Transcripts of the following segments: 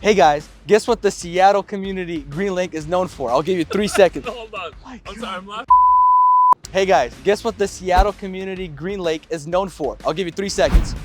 Hey guys, guess what the Seattle community greenlake is known for? I'll give you 3 seconds. Hold on. I'm sorry, I'm laughing. Hey guys, guess what the Seattle community greenlake is known for? I'll give you 3 seconds.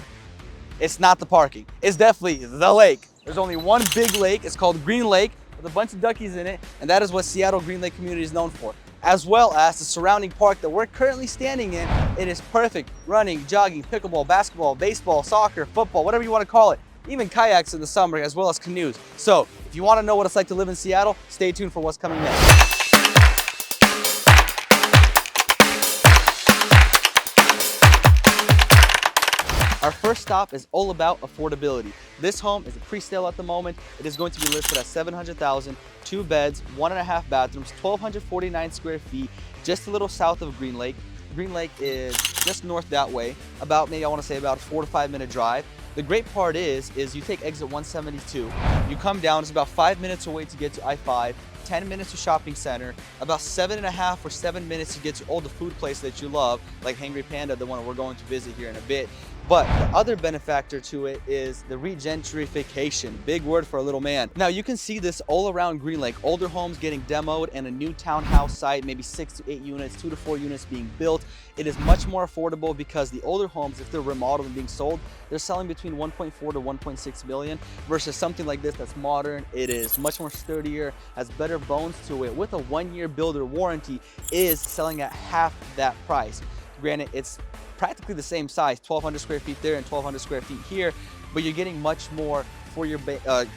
It's not the parking. It's definitely the lake. There's only one big lake. It's called Green Lake with a bunch of duckies in it, and that is what Seattle Green Lake community is known for, as well as the surrounding park that we're currently standing in. It is perfect running, jogging, pickleball, basketball, baseball, soccer, football, whatever you want to call it, even kayaks in the summer, as well as canoes. So if you want to know what it's like to live in Seattle, stay tuned for what's coming next. Our first stop is all about affordability. This home is a pre-sale at the moment. It is going to be listed at $700,000, 2 beds, 1.5 bathrooms, 1,249 square feet, just a little south of Green Lake. Green Lake is just north that way, about maybe I want to say about a 4 to 5 minute drive. The great part is you take exit 172, you come down, it's about 5 minutes away to get to I-5, 10 minutes to shopping center, about 7.5 or 7 minutes to get to all the food places that you love, like Hangry Panda, the one we're going to visit here in a bit. But the other benefactor to it is the regentrification. Big word for a little man. Now you can see this all around Green Lake. Older homes getting demoed and a new townhouse site, maybe 6 to 8 units, 2 to 4 units being built. It is much more affordable because the older homes, if they're remodeled and being sold, they're selling between 1.4 to 1.6 million versus something like this that's modern. It is much more sturdier, has better bones to it with a 1-year builder warranty, is selling at half that price. Granted, it's practically the same size, 1,200 square feet there and 1,200 square feet here, but you're getting much more for your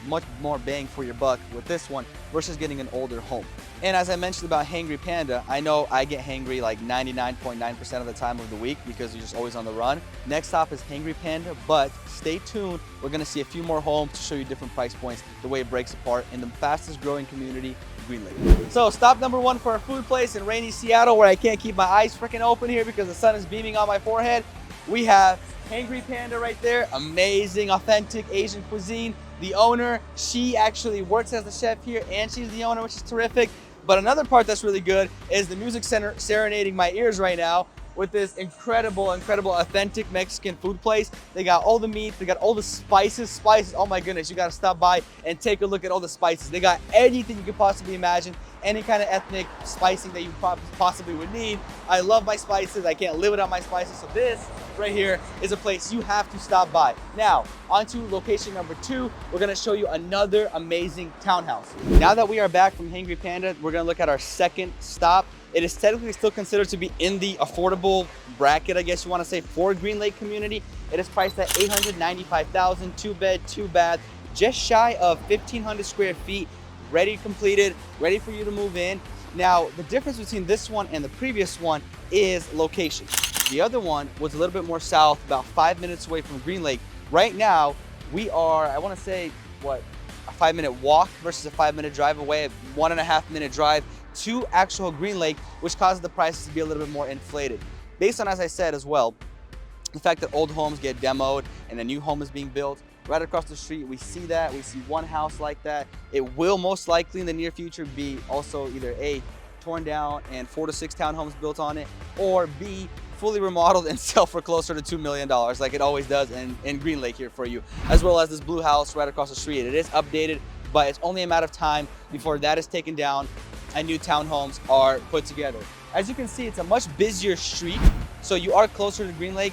much more bang for your buck with this one versus getting an older home. And as I mentioned about Hangry Panda, I know I get hangry like 99.9% of the time of the week because you're just always on the run. Next stop is Hangry Panda, but stay tuned. We're gonna see a few more homes to show you different price points, the way it breaks apart in the fastest growing community, Green Lake. So stop number 1 for a food place in rainy Seattle where I can't keep my eyes freaking open here because the sun is beaming on my forehead. We have Hangry Panda right there. Amazing, authentic Asian cuisine. The owner, she actually works as the chef here and she's the owner, which is terrific. But another part that's really good is the music center serenading my ears right now with this incredible, authentic Mexican food place. They got all the meat, they got all the spices. Oh my goodness, you gotta stop by and take a look at all the spices. They got anything you could possibly imagine, any kind of ethnic spicing that you possibly would need. I love my spices, I can't live without my spices, so this right here is a place you have to stop by. Now, on to location number 2, we're gonna show you another amazing townhouse. Now that we are back from Hangry Panda, we're gonna look at our second stop. It is technically still considered to be in the affordable bracket, I guess you want to say, for Green Lake community. It is priced at $895,000, 2 bed, 2 bath, just shy of 1,500 square feet, ready, completed, ready for you to move in. Now, the difference between this one and the previous one is location. The other one was a little bit more south, about 5 minutes away from Green Lake. Right now, we are, I want to say, what, a 5-minute walk versus a 5-minute drive away, a 1.5-minute drive to actual Green Lake, which causes the prices to be a little bit more inflated. Based on, as I said as well, the fact that old homes get demoed and a new home is being built right across the street. We see that, we see one house like that. It will most likely in the near future be also either A, torn down and 4 to 6 townhomes built on it, or B, fully remodeled and sell for closer to $2 million like it always does in Green Lake here for you, as well as this blue house right across the street. It is updated, but it's only a matter of time before that is taken down and new townhomes are put together. As you can see, it's a much busier street, so you are closer to Green Lake.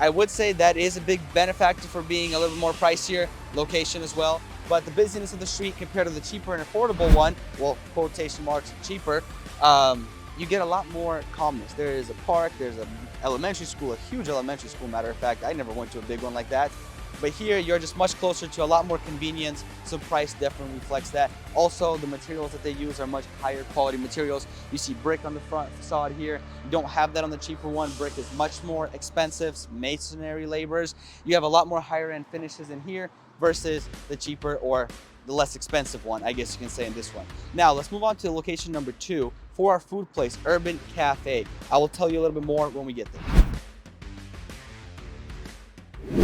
I would say that is a big benefactor for being a little bit more pricier, location as well. But the busyness of the street compared to the cheaper and affordable one, well, quotation marks, cheaper, you get a lot more calmness. There is a park, there's an elementary school, a huge elementary school, matter of fact. I never went to a big one like that. But here, you're just much closer to a lot more convenience, so price definitely reflects that. Also, the materials that they use are much higher quality materials. You see brick on the front facade here. You don't have that on the cheaper one. Brick is much more expensive, masonry laborers. You have a lot more higher end finishes in here versus the cheaper or the less expensive one, I guess you can say, in this one. Now, let's move on to location number 2 for our food place, Urban Cafe. I will tell you a little bit more when we get there.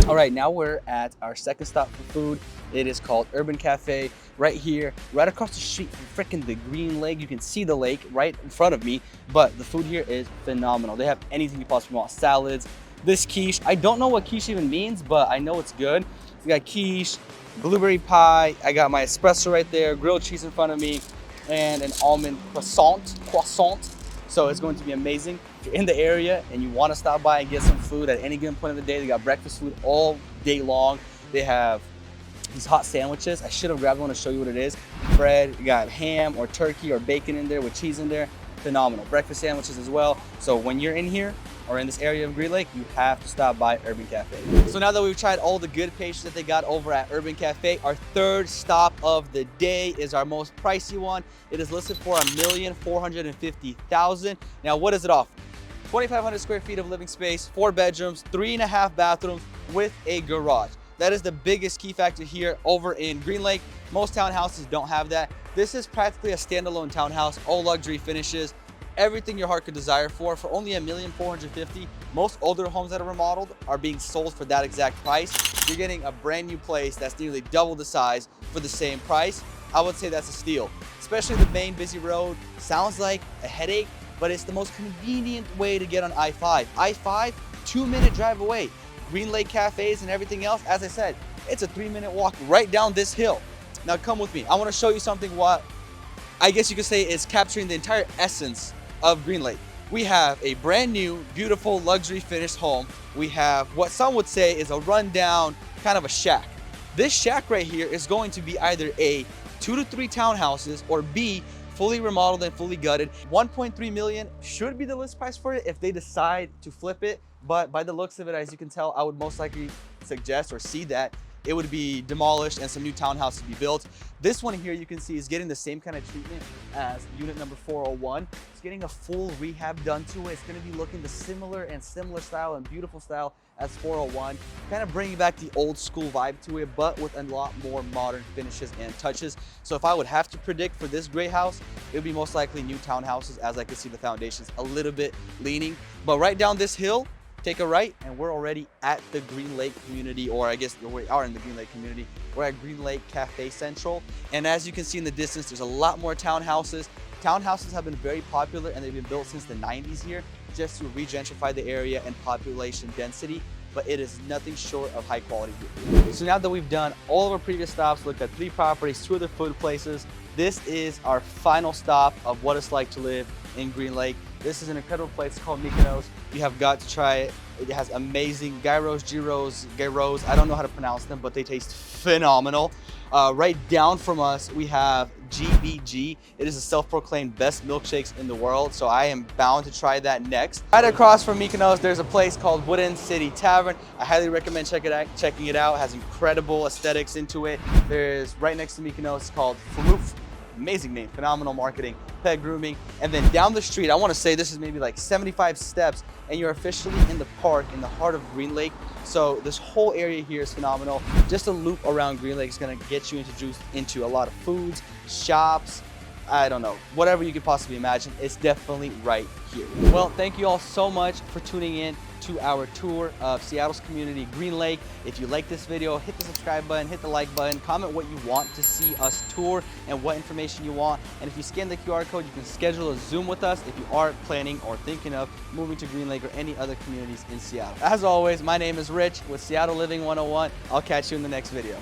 All right, now we're at our second stop for food. It is called Urban Cafe, right here, right across the street from frickin' the Green Lake. You can see the lake right in front of me, but the food here is phenomenal. They have anything you possibly want, salads, this quiche. I don't know what quiche even means, but I know it's good. We got quiche, blueberry pie. I got my espresso right there, grilled cheese in front of me, and an almond croissant. So it's going to be amazing. If you're in the area and you want to stop by and get some food at any given point of the day, they got breakfast food all day long. They have these hot sandwiches. I should have grabbed one to show you what it is. Bread, you got ham or turkey or bacon in there with cheese in there. Phenomenal. Breakfast sandwiches as well. So when you're in here or in this area of Greenlake, you have to stop by Urban Cafe. So now that we've tried all the good pastries that they got over at Urban Cafe, our third stop of the day is our most pricey one. It is listed for $1,450,000. Now, what is it off? 2,500 square feet of living space, 4 bedrooms, 3.5 bathrooms with a garage. That is the biggest key factor here over in Greenlake. Most townhouses don't have that. This is practically a standalone townhouse, all luxury finishes, everything your heart could desire for only $1,450,000. Most older homes that are remodeled are being sold for that exact price. You're getting a brand new place that's nearly double the size for the same price. I would say that's a steal, especially the main busy road. Sounds like a headache, but it's the most convenient way to get on I-5. I-5, 2-minute drive away. Greenlake cafes and everything else, as I said, it's a 3-minute walk right down this hill. Now come with me. I want to show you something what I guess you could say is capturing the entire essence of Greenlake. We have a brand new, beautiful, luxury finished home. We have what some would say is a rundown kind of a shack. This shack right here is going to be either A, 2 to 3 townhouses, or B, fully remodeled and fully gutted. 1.3 million should be the list price for it if they decide to flip it. But by the looks of it, as you can tell, I would most likely suggest or see that it would be demolished and some new townhouses be built. This one here you can see is getting the same kind of treatment as unit number 401. It's getting a full rehab done to it. It's going to be looking the similar style and beautiful style as 401, kind of bringing back the old school vibe to it, but with a lot more modern finishes and touches. So if I would have to predict for this gray house, it would be most likely new townhouses, as I can see the foundations a little bit leaning. But right down this hill, take a right and we're already at the Greenlake community, or I guess we are in the Greenlake community. We're at Greenlake Cafe Central. And as you can see in the distance, there's a lot more townhouses. Townhouses have been very popular and they've been built since the 90s here just to re-gentrify the area and population density, but it is nothing short of high quality here. So now that we've done all of our previous stops, looked at 3 properties, 2 other food places, this is our final stop of what it's like to live in Greenlake. This is an incredible place called Mykonos. You have got to try it. It has amazing gyros, gyros. I don't know how to pronounce them, but they taste phenomenal. Right down from us, we have GBG. It is a self-proclaimed best milkshakes in the world, so I am bound to try that next. Right across from Mykonos, there's a place called Wooden City Tavern. I highly recommend checking it out. It has incredible aesthetics into it. There's right next to Mykonos called Furuf. Amazing name, phenomenal marketing, pet grooming. And then down the street, I want to say this is maybe like 75 steps and you're officially in the park in the heart of Greenlake. So this whole area here is phenomenal. Just a loop around Greenlake is going to get you introduced into a lot of foods, shops, I don't know, whatever you could possibly imagine. It's definitely right here. Well, thank you all so much for tuning in to our tour of Seattle's community, Greenlake. If you like this video, hit the subscribe button, hit the like button, comment what you want to see us tour and what information you want. And if you scan the QR code, you can schedule a Zoom with us if you are planning or thinking of moving to Greenlake or any other communities in Seattle. As always, my name is Rich with Seattle Living 101. I'll catch you in the next video.